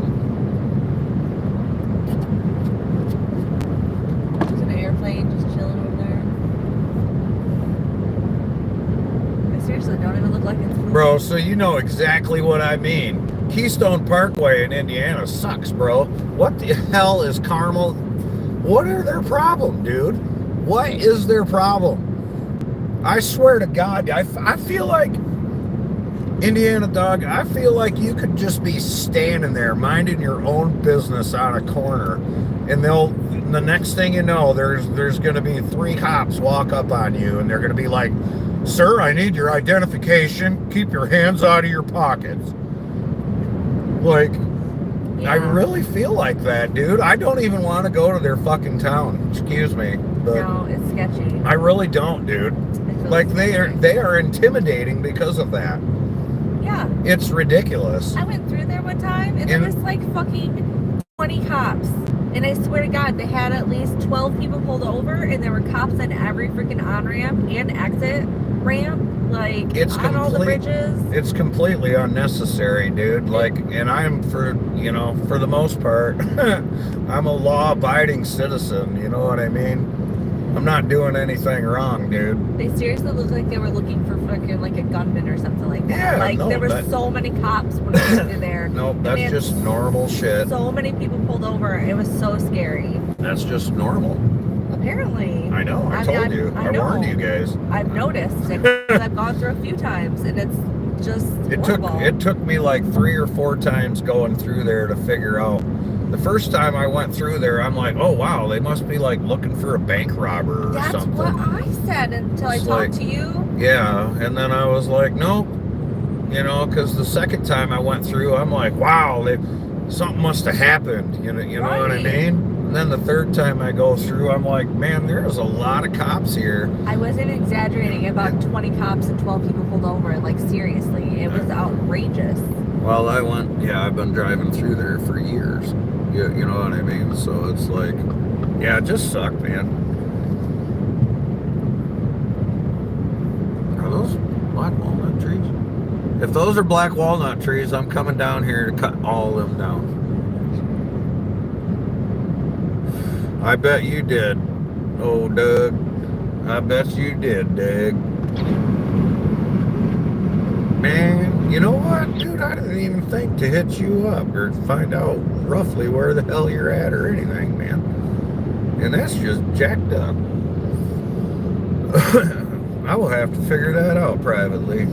There's an airplane just chilling over there. I seriously don't even look like it's moving. Bro, so you know exactly what I mean. Keystone Parkway in Indiana sucks, bro. What the hell is Carmel? What are their problem, dude? What is their problem? I swear to God, I feel like, Indiana dog, I feel like you could just be standing there minding your own business on a corner, and the next thing you know, there's going to be 3 cops walk up on you, and they're going to be like, "Sir, I need your identification. Keep your hands out of your pockets." Like, I really feel like that, dude. I don't even want to go to their fucking town. Excuse me. But No, it's sketchy. I really don't, dude. Like, they are intimidating because of that. Yeah. It's ridiculous. I went through there one time and there was like fucking 20 cops. And I swear to God, they had at least 12 people pulled over, and there were cops on every freaking on-ramp and exit ramp, like on all the bridges. It's completely unnecessary, dude. Like, and I'm for the most part, I'm a law-abiding citizen. You know what I mean? I'm not doing anything wrong, dude. They seriously looked like they were looking for freaking like a gunman or something like that. Yeah, like no, there were so many cops when I went through there. Nope, that's just normal shit. So many people pulled over. It was so scary. That's just normal. Apparently. I know. I told you. I warned you guys. I've noticed because I've gone through a few times, and it's just horrible. It took me like 3 or 4 times going through there to figure out. The first time I went through there, I'm like, oh wow, they must be like looking for a bank robber or That's something. what I said until I talked to you. Yeah, and then I was like, nope. You know, because the second time I went through, I'm like, wow, something must have happened. You know what I mean? And then the third time I go through, I'm like, man, there's a lot of cops here. I wasn't exaggerating. About 20 cops and 12 people pulled over. Like, seriously, it was outrageous. Well, I've been driving through there for years. You know what I mean? So it's like, yeah, it just sucked, man. Are those black walnut trees? If those are black walnut trees, I'm coming down here to cut all of them down. I bet you did. Oh, Doug. I bet you did, Doug. Man, you know what, dude? I didn't even think to hit you up or find out roughly where the hell you're at or anything, man. And that's just jacked up. I will have to figure that out privately.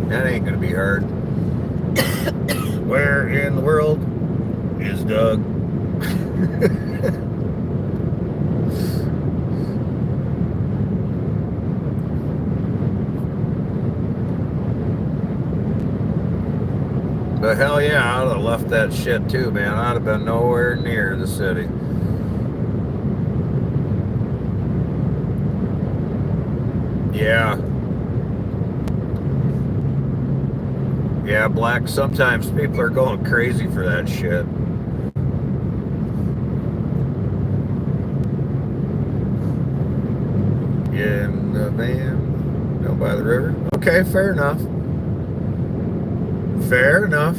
That ain't gonna be hard. Where in the world is Doug? But hell yeah, I'd have left that shit too, man. I'd have been nowhere near the city. Yeah. Yeah, Black, sometimes people are going crazy for that shit. In the van, down by the river. Okay, fair enough. Fair enough.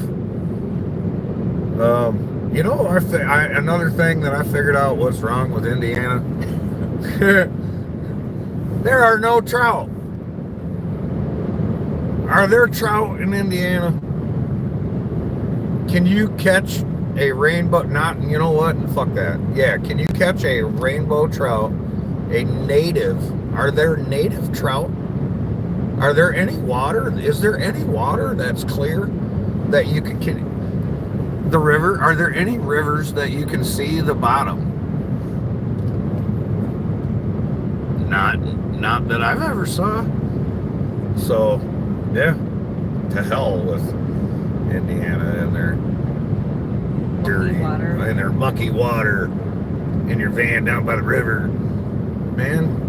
You know, another thing that I figured out what's wrong with Indiana. There are no trout. Are there trout in Indiana? Can you catch a rainbow? Not, you know what? Fuck that. Yeah, can you catch a rainbow trout? A native? Are there native trout? Are there any water? Is there any water that's clear that you can the river? Are there any rivers that you can see the bottom? Not that I've ever saw. So, yeah, to hell with Indiana and their dirty water and their mucky water in your van down by the river. Man,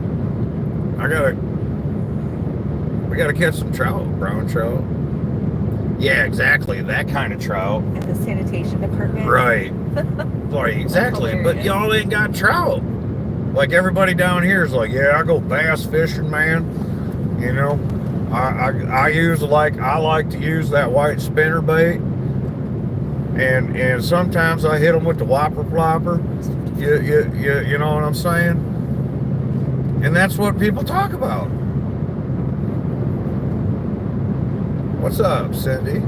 we gotta catch some trout, brown trout. Yeah, exactly, that kind of trout. At the sanitation department. Right. Right, exactly. But y'all ain't got trout. Like everybody down here is like, yeah, I go bass fishing, man. You know, I like to use that white spinner bait, and sometimes I hit them with the whopper plopper. You know what I'm saying? And that's what people talk about. What's up, Cindy?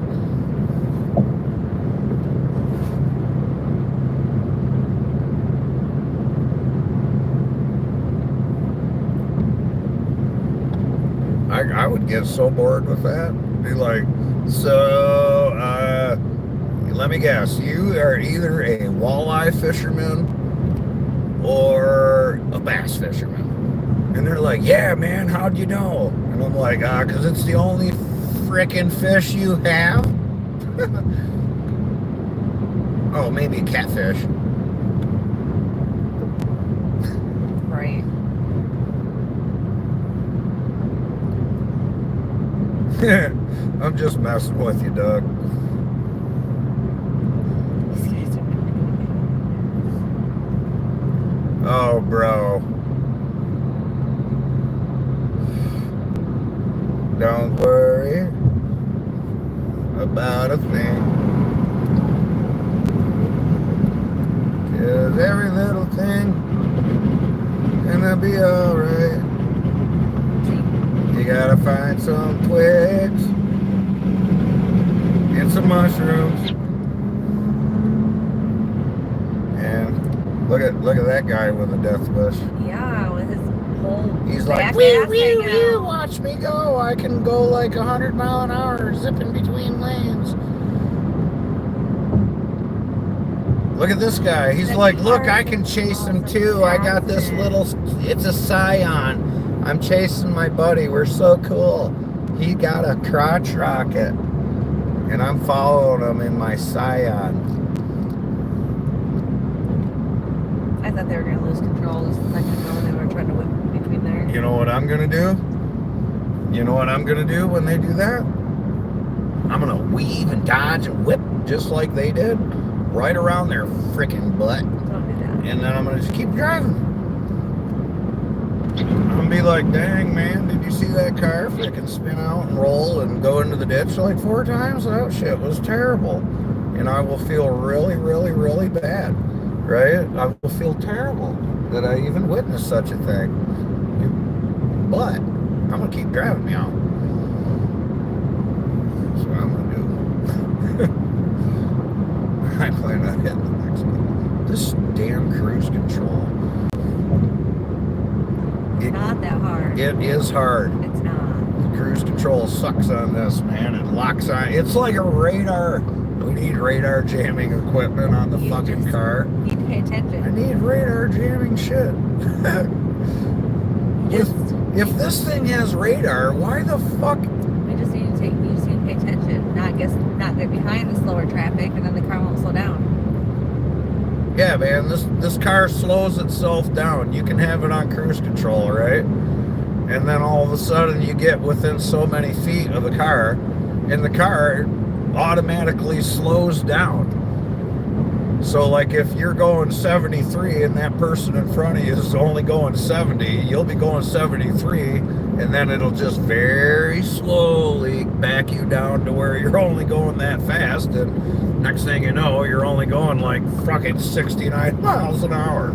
I would get so bored with that. Be like, so, let me guess, you are either a walleye fisherman or a bass fisherman. And they're like, yeah, man, how'd you know? And I'm like, because it's the only frickin' fish you have? Oh, maybe a catfish. Right. I'm just messing with you, Doug. Oh, bro. Don't worry about a thing. 'Cause every little thing gonna be alright. You gotta find some twigs and some mushrooms. And look at that guy with the death wish. Yeah, with his whole. He's like, back wee, ass wee, hanging wee, out. watch me go. I can go like 100 mile an hour zipping between lanes. Look at this guy. He's like, look, I can chase him too. I got this little, it's a Scion. I'm chasing my buddy. We're so cool. He got a crotch rocket. And I'm following him in my Scion. I thought they were going to lose control just a second ago when they were trying to whip between there. You know what I'm going to do? You know what I'm going to do when they do that? I'm going to weave and dodge and whip just like they did. Right around their freaking butt. Don't do that. And then I'm going to just keep driving. I'm going to be like, dang, man, did you see that car freaking spin out and roll and go into the ditch like 4 times? That shit was terrible. And I will feel really, really, really bad. Right? I will feel terrible that I even witnessed such a thing. But I'm going to keep driving now. That's what I'm going to do. I plan on hitting the next one. This damn cruise control. It's not that hard. It is hard. It's not. The cruise control sucks on this, man. It locks on. It's like a radar. We need radar jamming equipment on the You fucking just car. Need to pay attention. I need radar jamming shit. If this thing has radar, why the fuck? You just need to pay attention. Not get behind the slower traffic, and then the car won't slow down. Yeah, man, this car slows itself down. You can have it on cruise control, right? And then all of a sudden you get within so many feet of the car, and the car automatically slows down. So like if you're going 73 and that person in front of you is only going 70, you'll be going 73, and then it'll just very slowly back you down to where you're only going that fast, and next thing you know, you're only going like fucking 69 miles an hour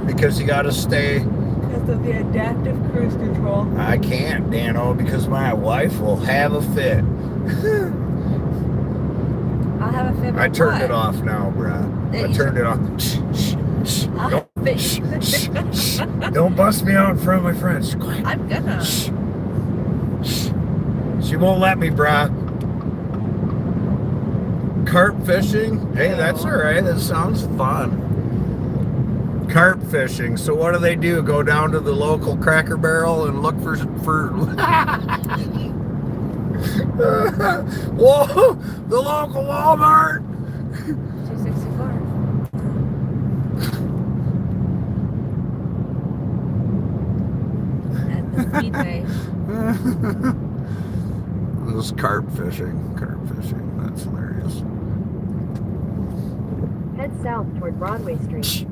because you got to stay. Because of the adaptive cruise control. I can't, Dano, because my wife will have a fit. I'll have a fit. I turned it off now, bruh. I turned it off. Don't bust me out in front of my friends. Quiet. I'm gonna. She won't let me, bruh. Carp fishing? Hey, that's alright. That sounds fun. Carp fishing. So what do? Go down to the local Cracker Barrel and look for whoa, the local Walmart. 264. At the Speedway. This is carp fishing. That's hilarious. Head south toward Broadway Street.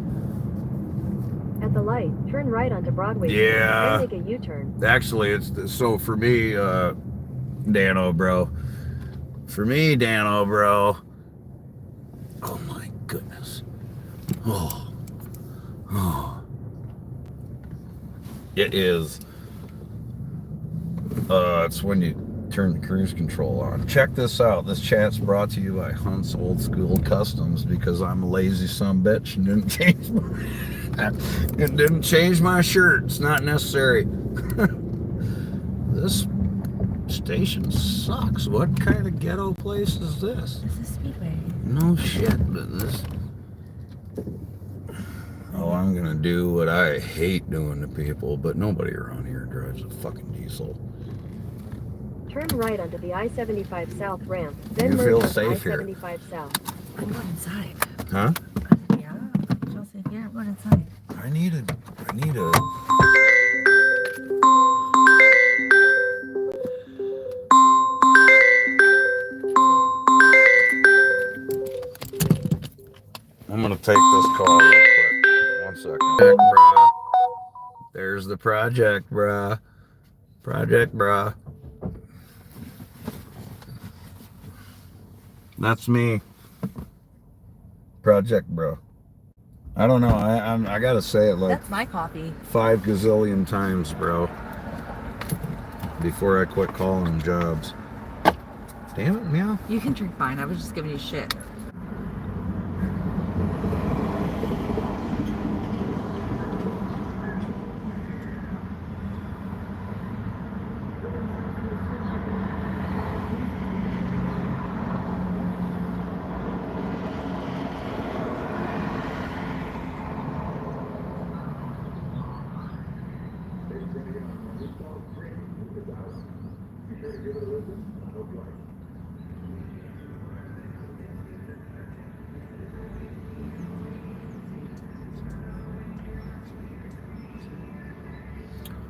At the light, turn right onto Broadway Street. Yeah. Then make a U-turn. Actually, it's so for me, Dano, bro. For me, Dano, bro. Oh my goodness. Oh. It is. It's when you turn the cruise control on. Check this out. This chat's brought to you by Hunt's Old School Customs because I'm a lazy sumbitch and didn't change my shirt. It's not necessary. This station sucks. What kind of ghetto place is this? This is Speedway. No shit, but this. Oh, I'm gonna do what I hate doing to people, but nobody around here drives a fucking diesel. Turn right onto the I-75 South ramp, then You merge feel onto safe here? I-75 South. I'm going inside. Huh? Yeah. Chelsea, yeah, I'm going inside. I need a. I'm gonna take this call real quick. 1 second. Project, bruh. There's the project, bruh. Project, bruh. That's me. Project, bro. I don't know. I gotta say it like That's my coffee. 5 gazillion times, bro. Before I quit calling them jobs. Damn it, meow. You can drink mine. I was just giving you shit.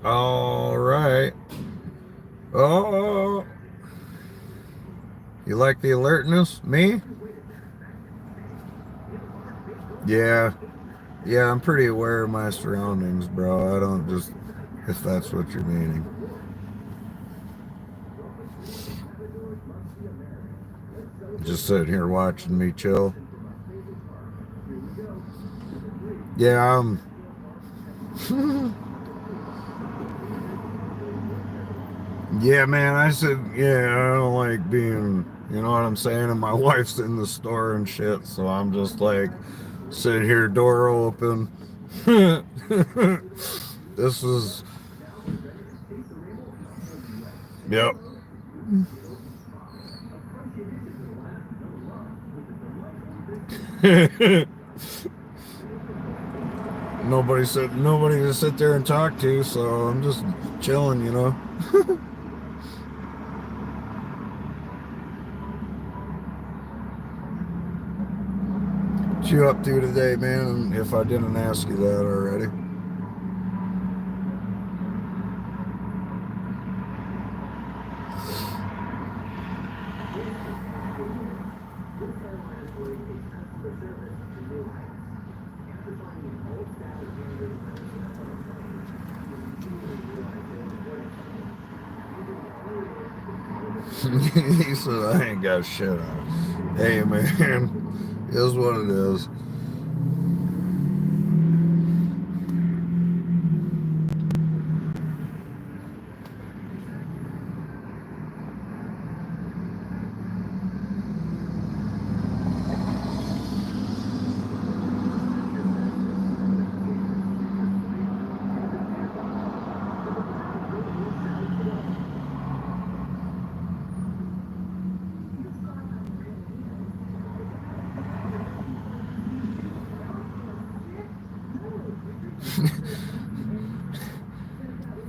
All right. Oh. You like the alertness? Me? Yeah. Yeah, I'm pretty aware of my surroundings, bro. I don't just, if that's what you're meaning. Just sitting here watching me chill. Yeah, yeah, man, I said, yeah, I don't like being, you know what I'm saying? And my wife's in the store and shit, so I'm just like, sitting here, door open. This is, yep. Nobody to sit there and talk to, so I'm just chilling, you know. What you up to today, man? If I didn't ask you that already. He said, I ain't got shit on. Hey, man, is what it is.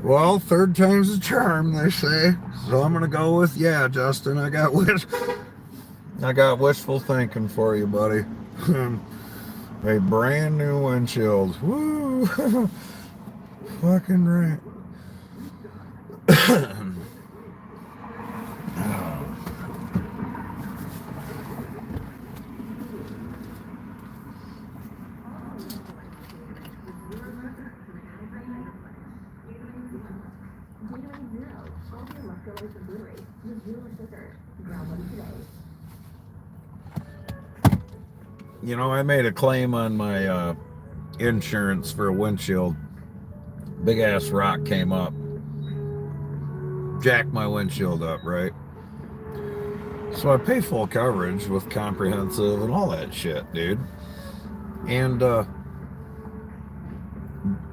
Well, third time's a charm, they say. So I'm gonna go with yeah, Justin. I got wishful thinking for you, buddy. A brand new windshield. Woo! Fucking right. You know, I made a claim on my insurance for a windshield big ass rock came up, jacked my windshield up, right? So I pay full coverage with comprehensive and all that shit, dude. And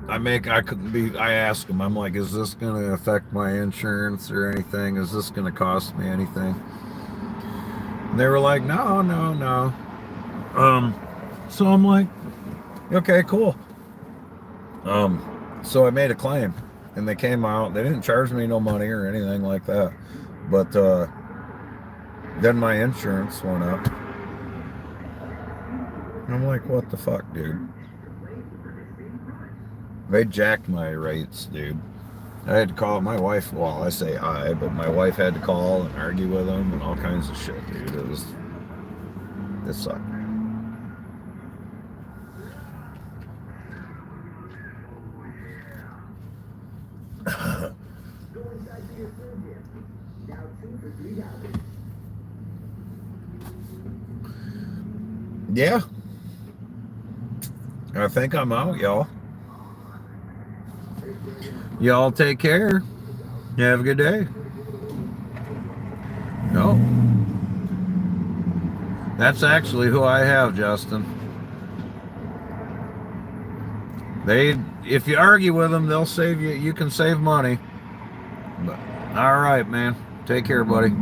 I asked him, I'm like, is this going to affect my insurance or anything? Is this going to cost me anything? And they were like, no. So I'm like, okay, cool. So I made a claim and they came out. They didn't charge me no money or anything like that. But then my insurance went up. And I'm like, what the fuck, dude? They jacked my rates, dude. I had to call my wife. Well, I say I, but my wife had to call and argue with them and all kinds of shit, dude. It sucked. Yeah. I think I'm out, y'all. Y'all take care. Have a good day. No. That's actually who I have, Justin. If you argue with them, they'll save you. You can save money. But, all right, man. Take care, buddy.